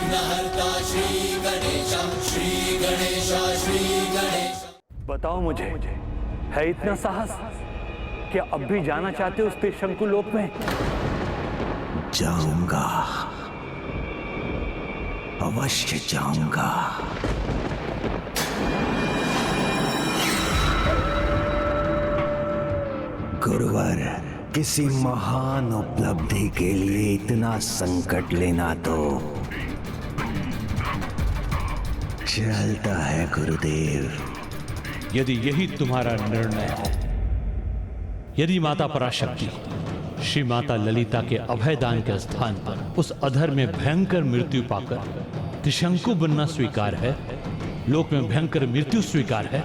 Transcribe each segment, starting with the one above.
विघ्नहर्ता श्री गणेश, श्री गणेश, श्री गणेश। बताओ मुझे, है इतना साहस कि अब भी जाना चाहते हो उस त्रिशंकु लोक में? जाऊंगा, अवश्य जाऊंगा। गुरुवर, किसी महान उपलब्धि के लिए इतना संकट लेना तो चलता है गुरुदेव। यदि यही तुम्हारा निर्णय है, यदि माता पराशक्ति श्री माता ललिता के अभयदान के स्थान पर उस अधर में भयंकर मृत्यु पाकर त्रिशंकु बनना स्वीकार है, लोक में भयंकर मृत्यु स्वीकार है,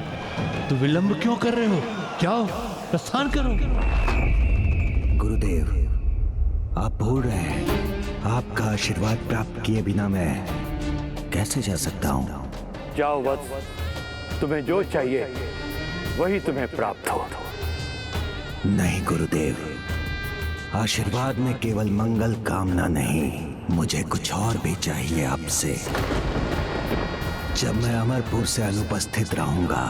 तो विलंब क्यों कर रहे हो? जाओ, प्रस्थान करो। गुरुदेव, आप भूल रहे हैं, आपका आशीर्वाद प्राप्त किए बिना मैं कैसे जा सकता हूं? जाओ वत्स, तुम्हें जो चाहिए वही तुम्हें प्राप्त हो। नहीं गुरुदेव, आशीर्वाद में केवल मंगल कामना नहीं, मुझे कुछ और भी चाहिए आपसे। जब मैं अमरपुर से अनुपस्थित रहूंगा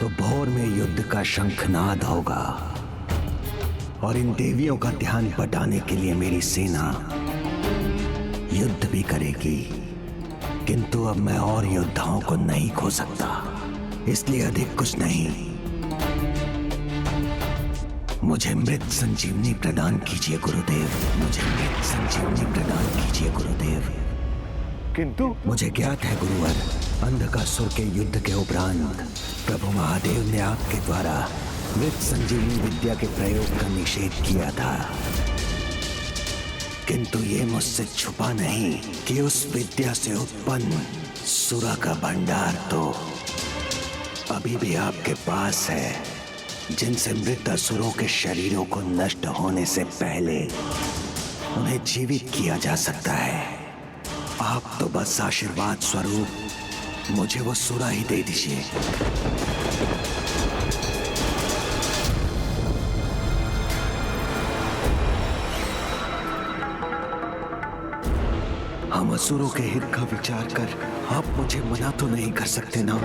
तो भोर में युद्ध का शंखनाद होगा और इन देवियों का ध्यान बटाने के लिए मेरी सेना युद्ध भी करेगी। किंतु अब मैं और योद्धाओं को नहीं खो सकता, इसलिए अधिक कुछ नहीं, मुझे मृत संजीवनी प्रदान कीजिए गुरुदेव, मुझे मृत संजीवनी प्रदान कीजिए गुरुदेव। किंतु मुझे ज्ञात है गुरुवर, अंधकासुर के युद्ध के उपरांत प्रभु महादेव ने आपके द्वारा मृत संजीवनी विद्या के प्रयोग का निषेध किया था, किंतु ये मुझसे छुपा नहीं कि उस विद्या से उत्पन्न सुरा का भंडार तो अभी भी आपके पास है, जिनसे मृत असुरों के शरीरों को नष्ट होने से पहले उन्हें जीवित किया जा सकता है। आप तो बस आशीर्वाद स्वरूप मुझे वो सुरा ही दे दीजिए। हम असुरों के हित का विचार कर आप मुझे मना तो नहीं कर सकते ना?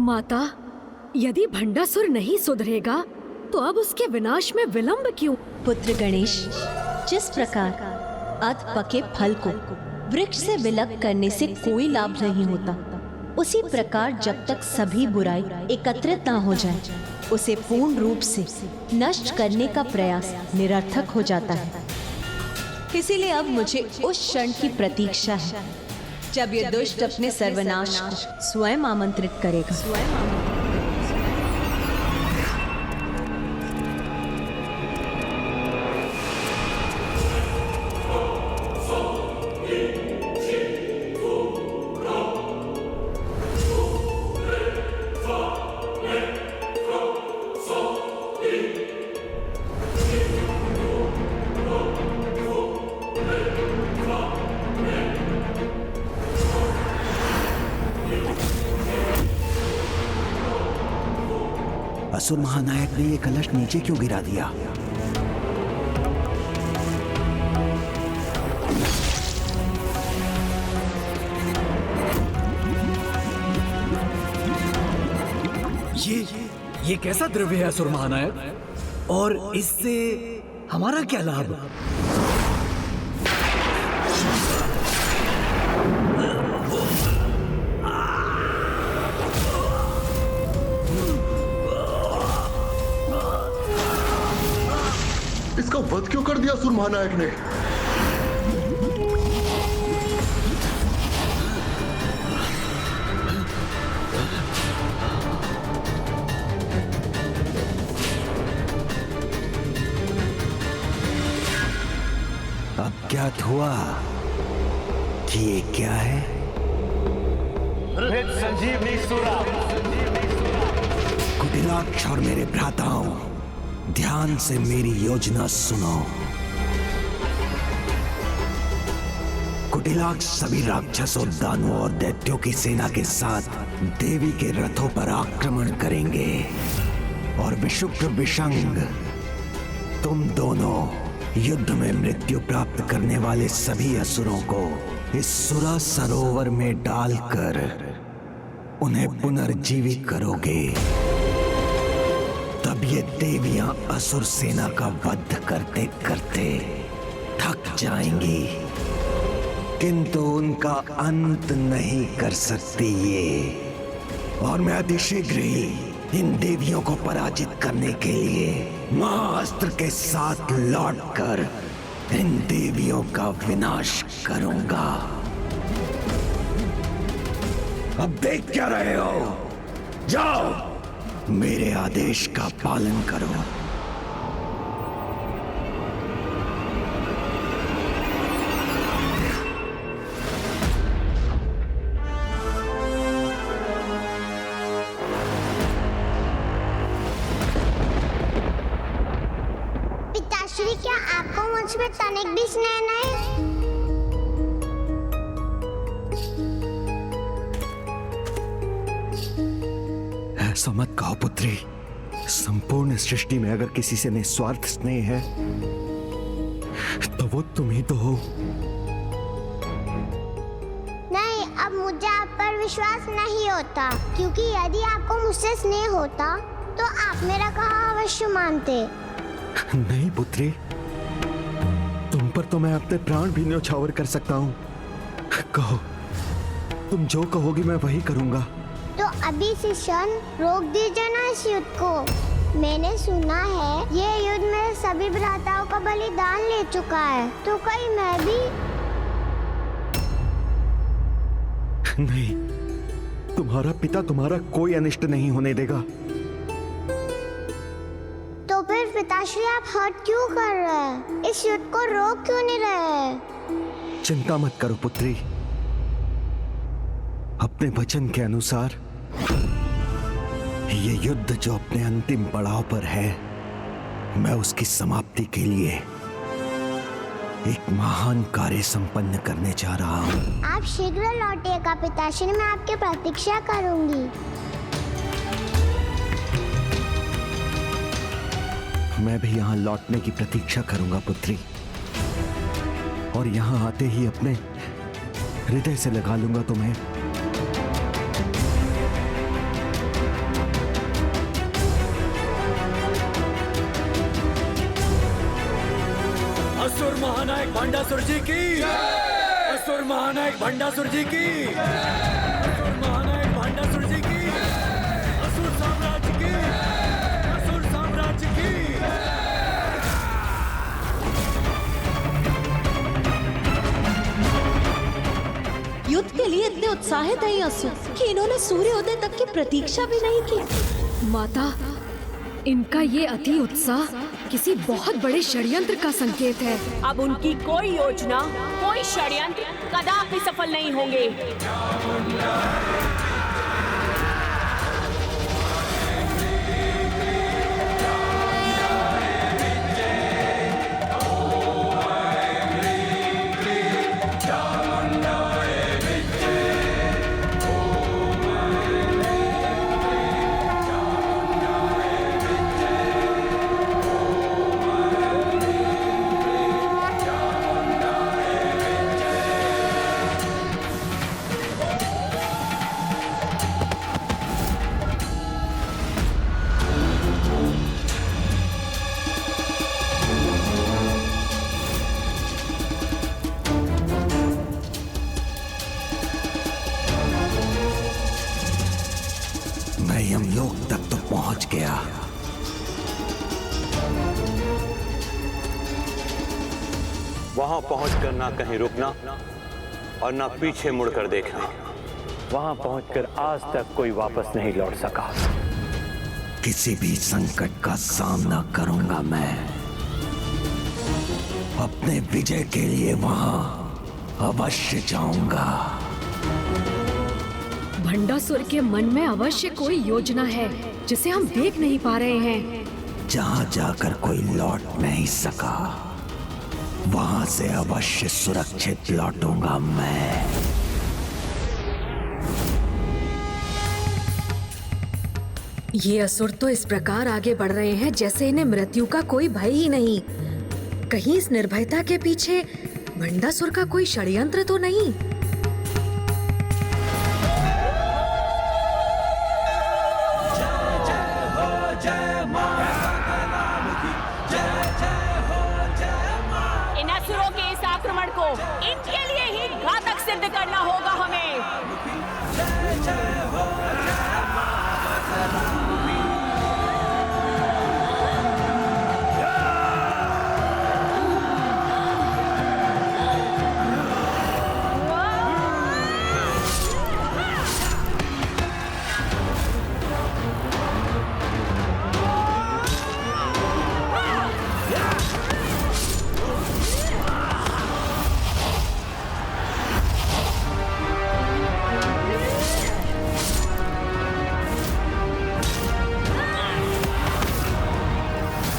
माता, यदि भंडासुर नहीं सुधरेगा तो अब उसके विनाश में विलंब क्यों? पुत्र गणेश, जिस प्रकार अध पके फल को वृक्ष से विलग करने से कोई लाभ नहीं होता, उसी प्रकार जब तक सभी बुराई एकत्रित न हो जाए, उसे पूर्ण रूप से नष्ट करने का प्रयास निरर्थक हो जाता है। इसीलिए अब मुझे उस क्षण की प्रतीक्षा है जब ये दुष्ट अपने सर्वनाश को स्वयं आमंत्रित करेगा। असुर महानायक ने ये कलश नीचे क्यों गिरा दिया? ये कैसा द्रव्य है असुर महानायक, और इससे हमारा क्या लाभ? इसका वध क्यों कर दिया असुर महानायक ने? ज्ञात हुआ कि ये क्या है? संजीवनी सूरा। कुटिलाक्ष और मेरे भ्राताओं, ध्यान से मेरी योजना सुनो। कुटिलाक्ष सभी राक्षसों, दानवों और दैत्यों की सेना के साथ देवी के रथों पर आक्रमण करेंगे और विशुक्र विशंग, तुम दोनों युद्ध में मृत्यु प्राप्त करने वाले सभी असुरों को इस सुरा सरोवर में डालकर उन्हें पुनर्जीवित करोगे। तब ये देवियां असुर सेना का वध करते करते थक जाएंगी, किंतु उनका अंत नहीं कर सकती ये। और मैं अतिशीघ्र ही इन देवियों को पराजित करने के लिए महाअस्त्र के साथ लौटकर इन देवियों का विनाश करूंगा। अब देख क्या रहे हो? जाओ, मेरे आदेश का पालन करो। पिताश्री, क्या आपको मुझ में तनिक भी स्नेह नहीं? ऐसा मत कहो पुत्री। संपूर्ण सृष्टि में अगर किसी से निस्वार्थ स्नेह है तो वो तुम ही तो हो। नहीं, अब मुझे आप पर विश्वास नहीं होता, क्योंकि यदि आपको मुझसे स्नेह होता तो आप मेरा कहा अवश्य मानते। नहीं पुत्री, तुम पर तो मैं अपने प्राण भी न्यौछावर कर सकता हूँ। कहो, तुम जो कहोगी मैं वही करूँगा। तो अभी से क्षण रोक दीजिए ना इस युद्ध को। मैंने सुना है ये युद्ध मेरे सभी भ्राताओं का बलिदान ले चुका है, तो कहीं मैं भी? नहीं, तुम्हारा पिता तुम्हारा कोई अनिष्ट नहीं होने देगा। तो फिर पिताश्री आप हट क्यों कर रहे हैं? इस युद्ध को रोक क्यों नहीं रहे? चिंता मत करो पुत्री, अपने वचन के अनुसार ये युद्ध जो अपने अंतिम पड़ाव पर है, मैं उसकी समाप्ति के लिए एक महान कार्य संपन्न करने जा रहा हूँ। आप शीघ्र लौटिएगा पिताश्री, मैं आपकी प्रतीक्षा करूंगी। मैं भी यहाँ लौटने की प्रतीक्षा करूंगा पुत्री, और यहाँ आते ही अपने हृदय से लगा लूंगा तुम्हें। असुर महानायक भंडासुर जी की, असुर महानायक भंडासुर जी की, असुर महानायक भंडासुर जी की, असुर साम्राज्य की, असुर साम्राज्य की। युद्ध के लिए इतने उत्साहित हैं ये असुर कि इन्होंने सूर्योदय तक की प्रतीक्षा भी नहीं की। माता, इनका ये अति उत्साह किसी बहुत बड़े षड्यंत्र का संकेत है। अब उनकी कोई योजना, कोई षड्यंत्र कदापि सफल नहीं होंगे। मैं यमलोक तक तो पहुंच गया। वहां पहुंचकर ना कहीं रुकना और ना पीछे मुड़कर देखना। वहां पहुंचकर आज तक कोई वापस नहीं लौट सका। किसी भी संकट का सामना करूंगा मैं, अपने विजय के लिए वहां अवश्य जाऊंगा। भंडासुर के मन में अवश्य कोई योजना है जिसे हम देख नहीं पा रहे हैं। जहां जाकर कोई लौट नहीं सका, वहां से अवश्य सुरक्षित लौटूंगा मैं। ये असुर तो इस प्रकार आगे बढ़ रहे हैं जैसे इन्हें मृत्यु का कोई भय ही नहीं। कहीं इस निर्भयता के पीछे भंडासुर का कोई षड्यंत्र तो नहीं? इन असुरों के इस आक्रमण को इनके लिए ही घातक सिद्ध करना होगा हमें।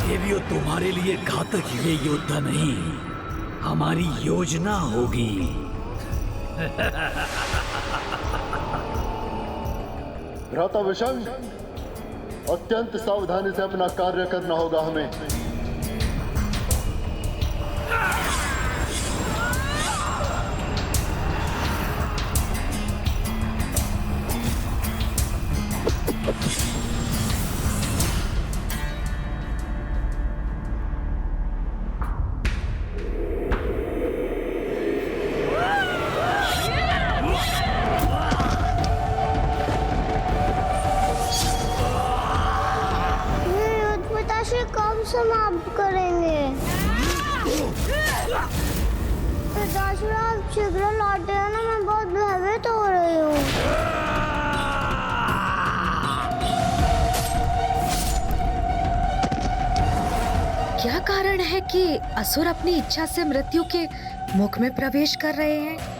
देवियों, तुम्हारे लिए घातक ये योद्धा नहीं, हमारी योजना होगी। भ्राता विषम, अत्यंत सावधानी से अपना कार्य करना होगा हमें। समाप्त करेंगे। पिताश्री, आप शीघ्र लौटे हो ना, मैं बहुत भयभीत हो रही हूँ। क्या कारण है कि असुर अपनी इच्छा से मृत्यु के मुख में प्रवेश कर रहे हैं?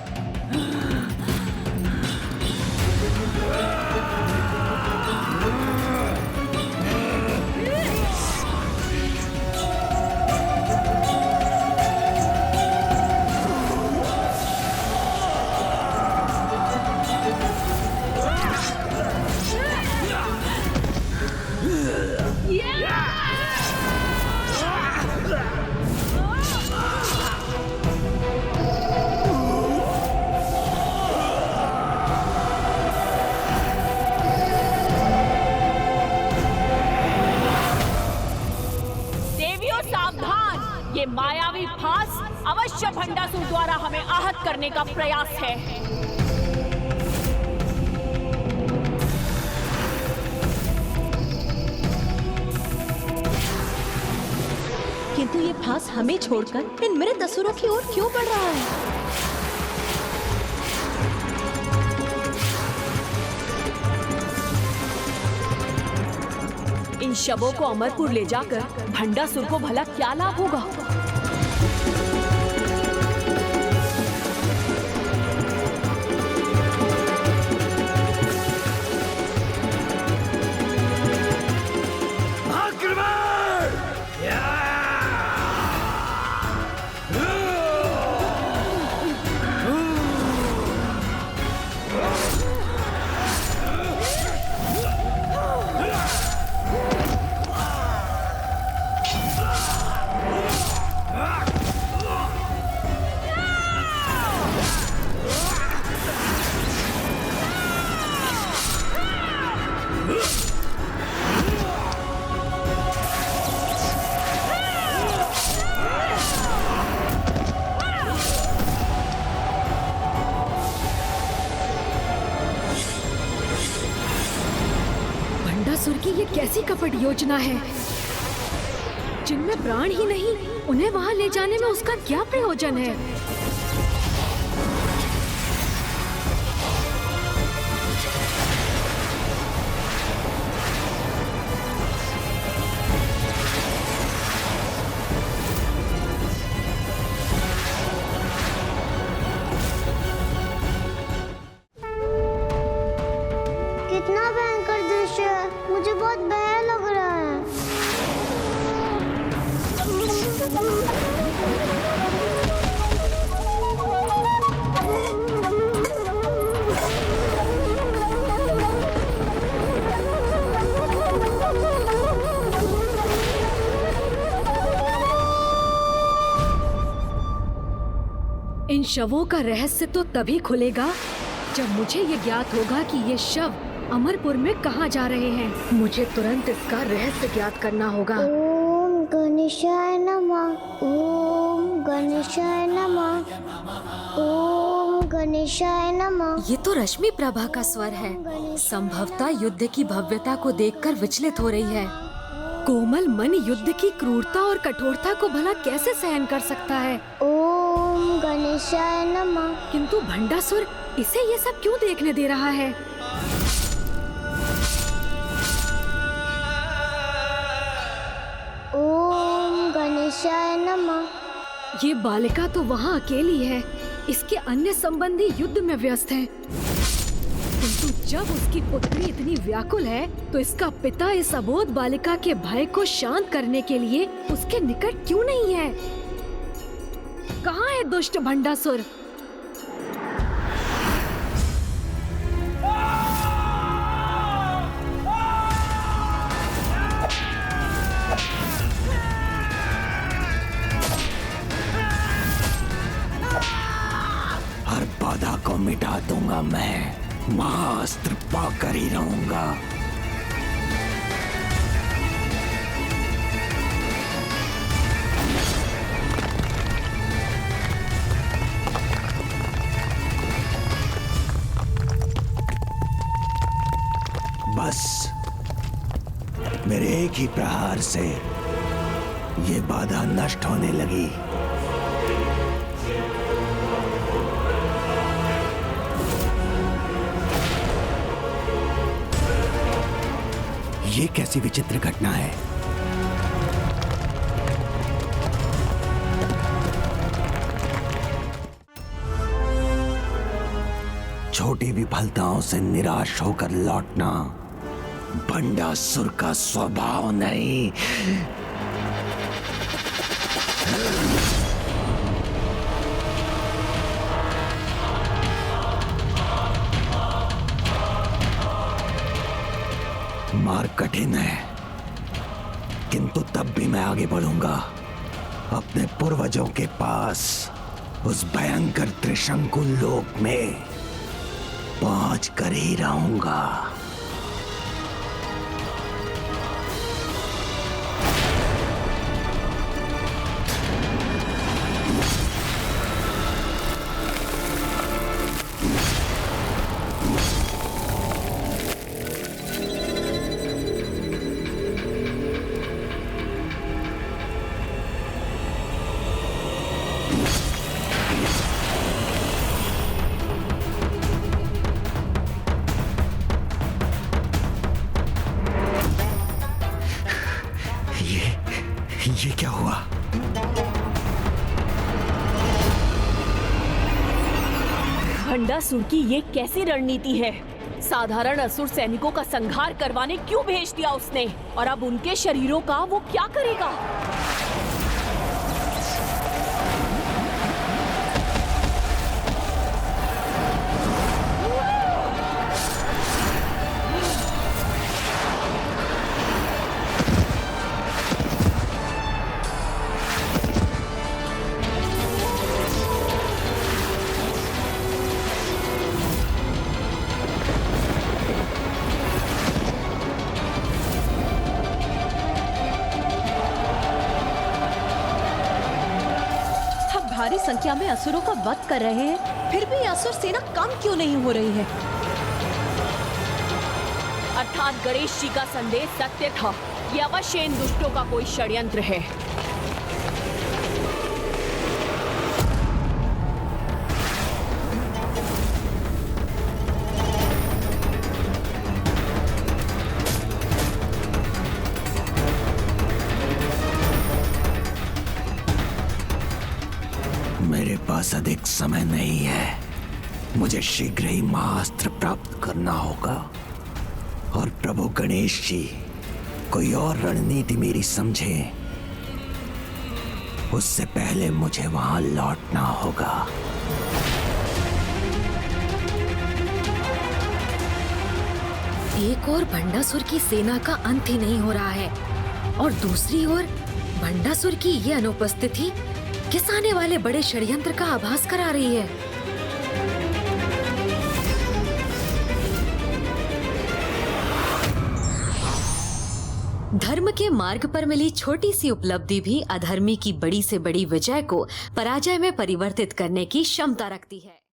ये मायावी फांस अवश्य भंडासुर द्वारा हमें आहत करने का प्रयास है। किंतु ये फांस हमें छोड़कर इन मृत असुरों की ओर क्यों बढ़ रहा है? इन शवों को अमरपुर ले जाकर भंडासुर को भला क्या लाभ होगा? भंडासुर की ये कैसी कपट योजना है? जिनमें प्राण ही नहीं, उन्हें वहां ले जाने में उसका क्या प्रयोजन है? इन शवों का रहस्य तो तभी खुलेगा जब मुझे ये ज्ञात होगा कि ये शव अमरपुर में कहाँ जा रहे हैं। मुझे तुरंत इसका रहस्य ज्ञात करना होगा। ओम गणेशाय नमः। ओम गणेशाय नमः। ओम गणेशाय नमः। ये तो रश्मि प्रभा का स्वर है। संभवतः युद्ध की भव्यता को देखकर विचलित हो रही है। कोमल मन युद्ध की क्रूरता और कठोरता को भला कैसे सहन कर सकता है? ओम गणेशाय नमः। किंतु भंडासुर इसे ये सब क्यों देखने दे रहा है? ओम गणेशाय नमः। ये बालिका तो वहाँ अकेली है। इसके अन्य संबंधी युद्ध में व्यस्त हैं। किंतु जब उसकी पुत्री इतनी व्याकुल है तो इसका पिता इस अबोध बालिका के भय को शांत करने के लिए उसके निकट क्यों नहीं है? कहाँ है दुष्ट भंडासुर? हर बाधा को मिटा दूंगा मैं, महाअस्त्र पाकर ही रहूंगा। बस मेरे एक ही प्रहार से ये बाधा नष्ट होने लगी। ये कैसी विचित्र घटना है? छोटी विफलताओं से निराश होकर लौटना भंडासुर का स्वभाव नहीं। मार्ग कठिन है, किंतु तब भी मैं आगे बढ़ूंगा। अपने पूर्वजों के पास उस भयंकर त्रिशंकु लोक में पहुंच कर ही रहूंगा। ये क्या हुआ? भंडासुर की ये कैसी रणनीति है? साधारण असुर सैनिकों का संहार करवाने क्यों भेज दिया उसने? और अब उनके शरीरों का वो क्या करेगा? भारी संख्या में असुरों का वध कर रहे हैं, फिर भी असुर सेना कम क्यों नहीं हो रही है? अर्थात गणेश जी का संदेश सत्य था। ये अवश्य इन दुष्टों का कोई षड्यंत्र है। मेरे पास अधिक समय नहीं है। मुझे शीघ्र ही महाअस्त्र प्राप्त करना होगा और प्रभु गणेश जी कोई और रणनीति मेरी समझे उससे पहले मुझे वहां लौटना होगा। एक और भंडासुर की सेना का अंत ही नहीं हो रहा है और दूसरी ओर भंडासुर की ये अनुपस्थिति किस आने वाले बड़े षड्यंत्र का आभास करा रही है। धर्म के मार्ग पर मिली छोटी सी उपलब्धि भी अधर्मी की बड़ी से बड़ी विजय को पराजय में परिवर्तित करने की क्षमता रखती है।